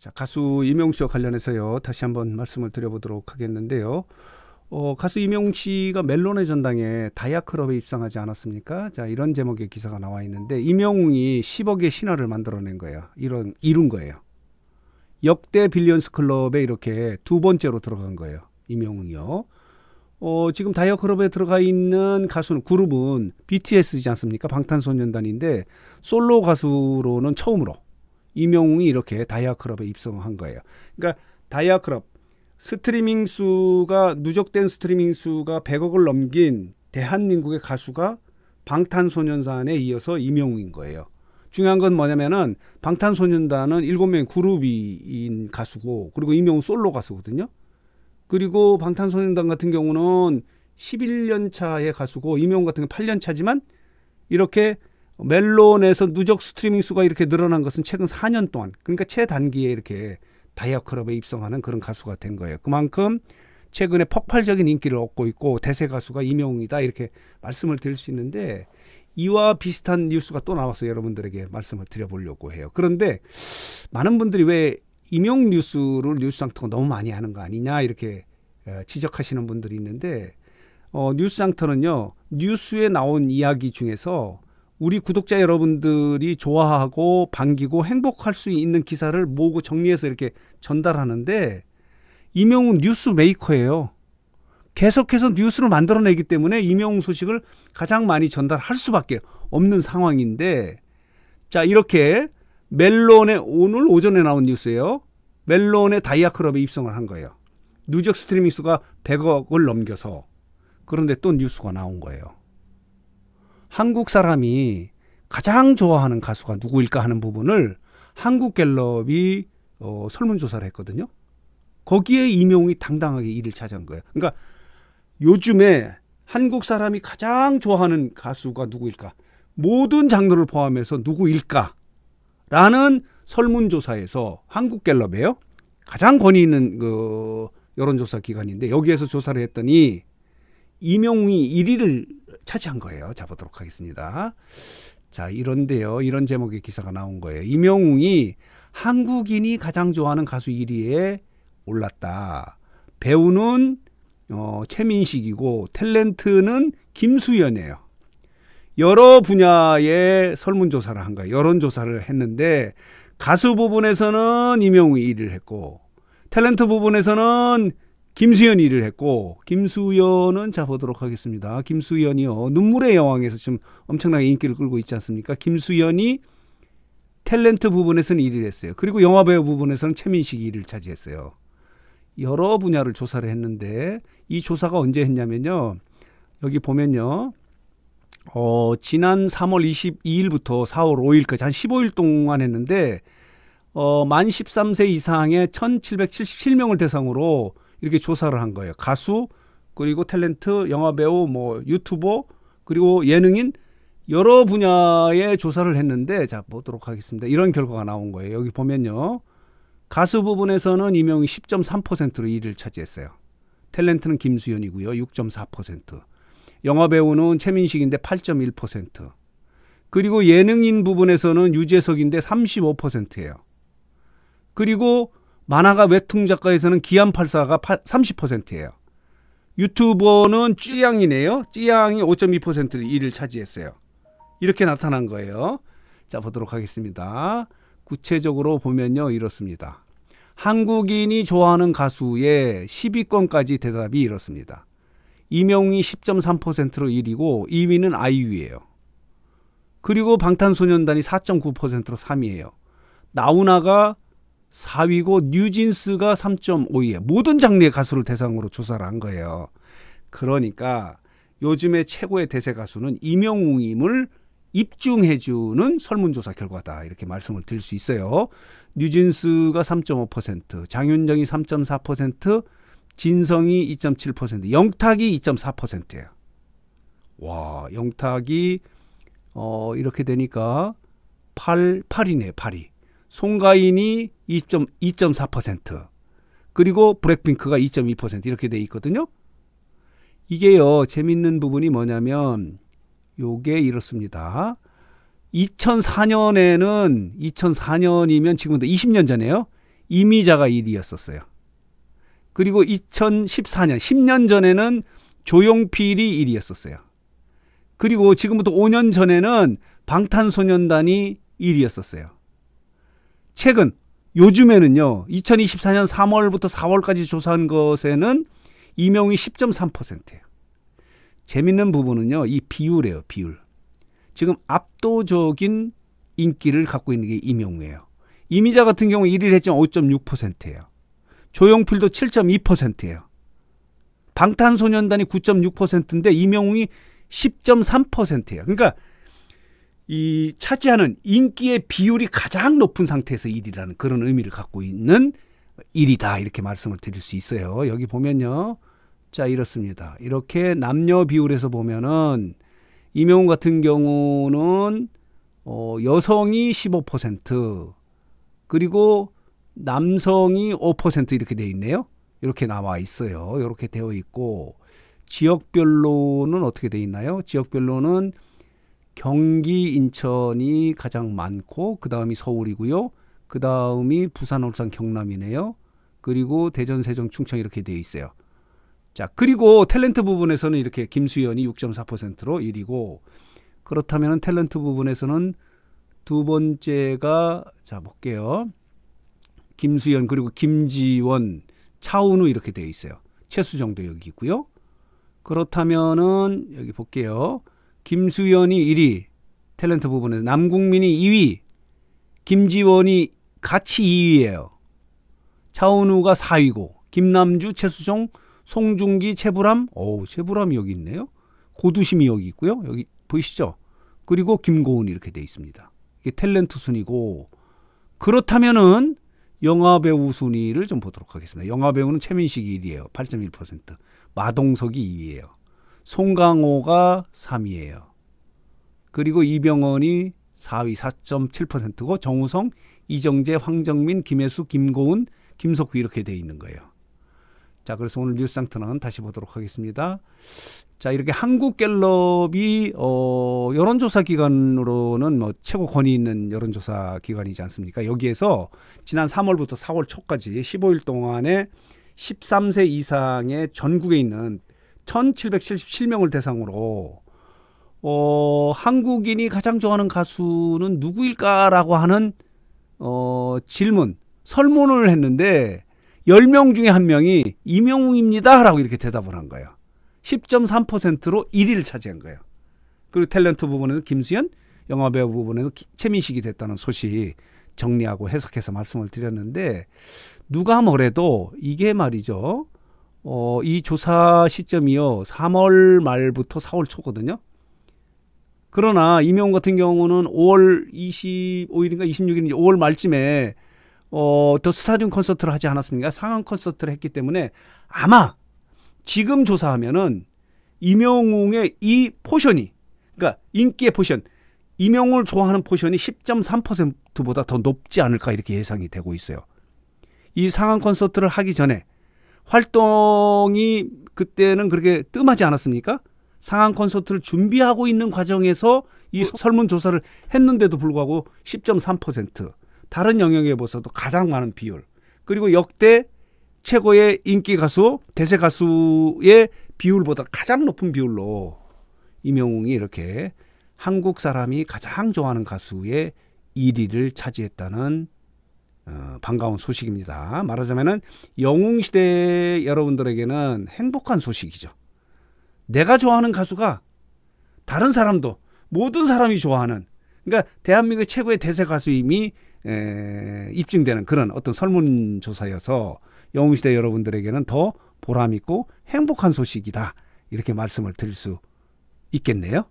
자, 가수 이명웅 씨와 관련해서요. 다시 한번 말씀을 드려보도록 하겠는데요. 가수 이명웅 씨가 멜론의 전당에 다이아클럽에 입성하지 않았습니까? 자, 이런 제목의 기사가 나와 있는데 이명웅이 10억의 신화를 만들어낸 거예요. 이룬 거예요. 역대 빌리언스 클럽에 이렇게 두 번째로 들어간 거예요. 이명웅이요. 지금 다이아클럽에 들어가 있는 가수는 그룹은 BTS이지 않습니까? 방탄소년단인데 솔로 가수로는 처음으로 이명웅이 이렇게 다이아클럽에 입성한 거예요. 그러니까 다이아클럽 스트리밍 수가 누적된 스트리밍 수가 100억을 넘긴 대한민국의 가수가 방탄소년단에 이어서 이명웅인 거예요. 중요한 건 뭐냐면은 방탄소년단은 7명의 그룹인 가수고 그리고 이명웅 솔로 가수거든요. 그리고 방탄소년단 같은 경우는 11년 차의 가수고 이명웅 같은 경우는 8년 차지만 이렇게 멜론에서 누적 스트리밍 수가 이렇게 늘어난 것은 최근 4년 동안 그러니까 최단기에 이렇게 다이아클럽에 입성하는 그런 가수가 된 거예요. 그만큼 최근에 폭발적인 인기를 얻고 있고 대세 가수가 이명웅이다 이렇게 말씀을 드릴 수 있는데 이와 비슷한 뉴스가 또 나와서 여러분들에게 말씀을 드려보려고 해요. 그런데 많은 분들이 왜 이명웅 뉴스를 뉴스상터가 너무 많이 하는 거 아니냐 이렇게 지적하시는 분들이 있는데 뉴스상터는요. 뉴스에 나온 이야기 중에서 우리 구독자 여러분들이 좋아하고 반기고 행복할 수 있는 기사를 모으고 정리해서 이렇게 전달하는데 이명웅 뉴스 메이커예요. 계속해서 뉴스를 만들어내기 때문에 이명웅 소식을 가장 많이 전달할 수밖에 없는 상황인데 자 이렇게 멜론의 오늘 오전에 나온 뉴스예요. 멜론의 다이아클럽에 입성을 한 거예요. 누적 스트리밍 수가 100억을 넘겨서 그런데 또 뉴스가 나온 거예요. 한국 사람이 가장 좋아하는 가수가 누구일까 하는 부분을 한국갤럽이 설문조사를 했거든요. 거기에 이명웅이 당당하게 1위를 차지한 거예요. 그러니까 요즘에 한국 사람이 가장 좋아하는 가수가 누구일까? 모든 장르를 포함해서 누구일까? 라는 설문조사에서 한국갤럽이에요. 가장 권위 있는 그 여론조사 기관인데 여기에서 조사를 했더니 이명웅이 1위를 차지한 거예요. 자 보도록 하겠습니다. 자 이런데요. 이런 제목의 기사가 나온 거예요. 이명웅이 한국인이 가장 좋아하는 가수 1위에 올랐다. 배우는 최민식이고 탤런트는 김수현이에요. 여러 분야의 설문조사를 한 거예요. 여론조사를 했는데 가수 부분에서는 이명웅이 1위를 했고 탤런트 부분에서는 김수현이 1위를 했고 김수현은 자 보도록 하겠습니다. 김수현이요. 눈물의 여왕에서 지금 엄청나게 인기를 끌고 있지 않습니까? 김수현이 탤런트 부분에서는 1위를 했어요. 그리고 영화배우 부분에서는 최민식이 1위를 차지했어요. 여러 분야를 조사를 했는데 이 조사가 언제 했냐면요. 여기 보면요. 지난 3월 22일부터 4월 5일까지 한 15일 동안 했는데 만 13세 이상의 1777명을 대상으로 이렇게 조사를 한 거예요. 가수 그리고 탤런트, 영화배우, 뭐 유튜버 그리고 예능인 여러 분야의 조사를 했는데 자 보도록 하겠습니다. 이런 결과가 나온 거예요. 여기 보면요. 가수 부분에서는 이명웅이 10.3%로 1위를 차지했어요. 탤런트는 김수현이고요. 6.4%. 영화배우는 최민식인데 8.1%. 그리고 예능인 부분에서는 유재석인데 35%예요. 그리고 만화가 웹툰 작가에서는 기안84가 30%예요. 유튜버는 찌양이네요. 찌양이 5.2%로 1위를 차지했어요. 이렇게 나타난 거예요. 자 보도록 하겠습니다. 구체적으로 보면요. 이렇습니다. 한국인이 좋아하는 가수의 10위권까지 대답이 이렇습니다. 이명웅이 10.3%로 1위고 2위는 아이유예요. 그리고 방탄소년단이 4.9%로 3위예요. 나훈아가 4위고 뉴진스가 3.5위예요. 모든 장르의 가수를 대상으로 조사를 한 거예요. 그러니까 요즘의 최고의 대세 가수는 이명웅임을 입증해주는 설문조사 결과다. 이렇게 말씀을 드릴 수 있어요. 뉴진스가 3.5%, 장윤정이 3.4%, 진성이 2.7%, 영탁이 2.4%예요. 와, 영탁이 이렇게 되니까 8이네요. 8이. 송가인이 2.4%, 그리고 블랙핑크가 2.2% 이렇게 돼 있거든요. 이게요, 재밌는 부분이 뭐냐면 요게 이렇습니다. 2004년이면 지금부터 20년 전에요. 이미자가 1위였었어요. 그리고 2014년 10년 전에는 조용필이 1위였었어요. 그리고 지금부터 5년 전에는 방탄소년단이 1위였었어요. 최근 요즘에는요. 2024년 3월부터 4월까지 조사한 것에는 이명웅이 10.3%예요. 재밌는 부분은요. 이 비율이에요. 비율. 지금 압도적인 인기를 갖고 있는 게 이명웅이에요. 이미자 같은 경우 1위를 했지만 5.6%예요. 조용필도 7.2%예요. 방탄소년단이 9.6%인데 이명웅이 10.3%예요. 그러니까 이 차지하는 인기의 비율이 가장 높은 상태에서 1위라는 그런 의미를 갖고 있는 1위다 이렇게 말씀을 드릴 수 있어요. 여기 보면요. 자 이렇습니다. 이렇게 남녀 비율에서 보면은 이명웅 같은 경우는 여성이 15% 그리고 남성이 5% 이렇게 되어 있네요. 이렇게 나와 있어요. 이렇게 되어 있고 지역별로는 어떻게 되어 있나요? 지역별로는 경기, 인천이 가장 많고 그 다음이 서울이고요. 그 다음이 부산, 울산, 경남이네요. 그리고 대전, 세종, 충청 이렇게 되어 있어요. 자 그리고 탤런트 부분에서는 이렇게 김수현이 6.4%로 1위고 그렇다면 탤런트 부분에서는 두 번째가 자 볼게요. 김수현 그리고 김지원, 차은우 이렇게 되어 있어요. 최수정도 여기 있고요. 그렇다면은 여기 볼게요. 김수현이 1위, 탤런트 부분에서 남궁민이 2위, 김지원이 같이 2위예요. 차은우가 4위고 김남주, 최수정, 송중기, 최불암, 최불암이 여기 있네요. 고두심이 여기 있고요. 여기 보이시죠? 그리고 김고은 이렇게 되어 있습니다. 이게 탤런트 순위고 그렇다면은 영화배우 순위를 좀 보도록 하겠습니다. 영화배우는 최민식이 1위예요. 8.1%. 마동석이 2위예요. 송강호가 3위예요. 그리고 이병헌이 4위 4.7%고 정우성, 이정재, 황정민, 김혜수, 김고은, 김석규 이렇게 되어 있는 거예요. 자, 그래서 오늘 뉴스상트는 다시 보도록 하겠습니다. 자, 이렇게 한국갤럽이 여론조사 기관으로는 뭐 최고 권위 있는 여론조사 기관이지 않습니까? 여기에서 지난 3월부터 4월 초까지 15일 동안에 13세 이상의 전국에 있는 1777명을 대상으로 한국인이 가장 좋아하는 가수는 누구일까라고 하는 질문, 설문을 했는데 10명 중에 1명이 이명웅입니다 라고 이렇게 대답을 한 거예요. 10.3%로 1위를 차지한 거예요. 그리고 탤런트 부분에서 김수현, 영화배우 부분에서 최민식이 됐다는 소식 정리하고 해석해서 말씀을 드렸는데 누가 뭐래도 이게 말이죠. 이 조사 시점이요. 3월 말부터 4월 초거든요. 그러나 이명웅 같은 경우는 5월 25일인가 26일인지 5월 말쯤에 더 스타디움 콘서트를 하지 않았습니까? 상암 콘서트를 했기 때문에 아마 지금 조사하면은 이명웅의 이 포션이 그러니까 인기의 포션 이명웅을 좋아하는 포션이 10.3%보다 더 높지 않을까 이렇게 예상이 되고 있어요. 이 상암 콘서트를 하기 전에 활동이 그때는 그렇게 뜸하지 않았습니까? 상암 콘서트를 준비하고 있는 과정에서 이 설문조사를 했는데도 불구하고 10.3% 다른 영역에 보서도 가장 많은 비율 그리고 역대 최고의 인기 가수 대세 가수의 비율보다 가장 높은 비율로 이명웅이 이렇게 한국 사람이 가장 좋아하는 가수의 1위를 차지했다는 반가운 소식입니다. 말하자면은 영웅시대 여러분들에게는 행복한 소식이죠. 내가 좋아하는 가수가 다른 사람도 모든 사람이 좋아하는 그러니까 대한민국 최고의 대세 가수임이 입증되는 그런 어떤 설문조사여서 영웅시대 여러분들에게는 더 보람있고 행복한 소식이다 이렇게 말씀을 드릴 수 있겠네요.